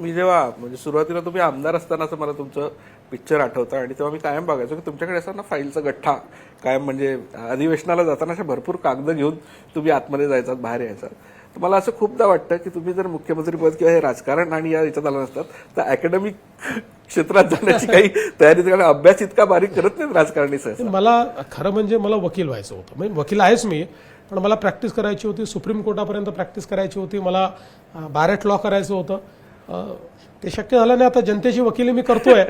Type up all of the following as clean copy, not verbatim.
मी जेव्हा म्हणजे सुरुवातीला तुम्ही आमदार असतानाच मला तुमचं पिक्चर आठवतं आणि तेव्हा मी कायम बघायचो की तुमच्याकडे असं ना फाईलचा गठ्ठा कायम म्हणजे अधिवेशनाला जाताना अशा भरपूर कागद घेऊन तुम्ही आतमध्ये जायचात बाहेर यायचात. तर मला असं खूपदा वाटतं की तुम्ही जर मुख्यमंत्रीपद किंवा हे राजकारण आणि या याच्यात आला नसतात तर अकॅडमिक क्षेत्रात जाण्याची काही तयारी कारण अभ्यास इतका बारीक करत नाहीत राजकारणी सहसा. मला खरं म्हणजे मला वकील व्हायचं होतं. म्हणजे वकील आहेच मी, पण मला प्रॅक्टिस करायची होती. सुप्रीम कोर्टापर्यंत प्रॅक्टिस करायची होती. मला बार ॲट लॉ करायचं होतं. ते शक्य झालं नाही. आता जनतेची वकिली मी करतोय,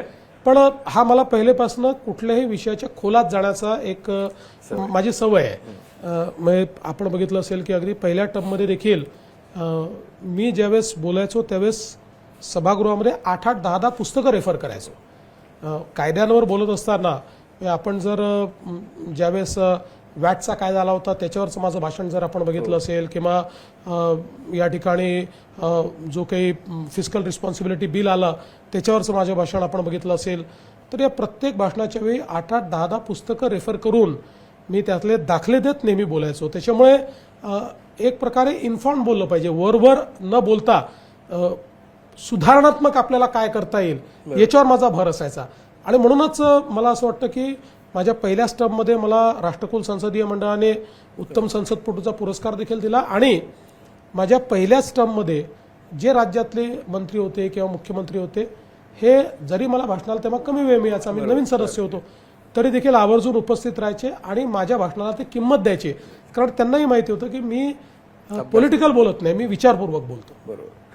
पण हा मला पहिलेपासून कुठल्याही विषयाच्या खोलात जाण्याचा एक माझी सवय आहे. म्हणजे आपण बघितलं असेल की अगदी पहिल्या टर्ममध्ये देखील मी ज्यावेळेस बोलायचो त्यावेळेस सभागृहामध्ये 8-8, 10-10 पुस्तकं रेफर करायचो. कायद्यांवर बोलत असताना आपण जर ज्यावेळेस वॅटचा कायदा आला होता त्याच्यावरचं माझं भाषण जर आपण बघितलं असेल किंवा या ठिकाणी जो काही फिस्कल रिस्पॉन्सिबिलिटी बिल आलं त्याच्यावरचं माझं भाषण आपण बघितलं असेल, तर या प्रत्येक भाषणाच्या वेळी 8-8, 10-10 पुस्तकं रेफर करून मी त्यातले दाखले देत नेहमी बोलायचो. त्याच्यामुळे एक प्रकारे इन्फॉर्म बोललं पाहिजे. वरवर न बोलता सुधारणात्मक आपल्याला काय करता येईल याच्यावर माझा भर असायचा. आणि म्हणूनच मला असं वाटतं की माझ्या पहिल्याच टर्ममध्ये मला राष्ट्रकुल संसदीय मंडळाने उत्तम संसदपटूचा पुरस्कार देखील दिला. आणि माझ्या पहिल्याच टर्ममध्ये जे राज्यातले मंत्री होते किंवा मुख्यमंत्री होते हे जरी मला भाषणाला तेव्हा कमी वेळ मिळायचा, मी नवीन सदस्य होतो, तरी देखील आवर्जून उपस्थित राहायचे आणि माझ्या भाषणाला ते किंमत द्यायचे. कारण त्यांनाही माहिती होतं की मी पॉलिटिकल बोलत नाही, मी विचारपूर्वक बोलतो. बरोबर.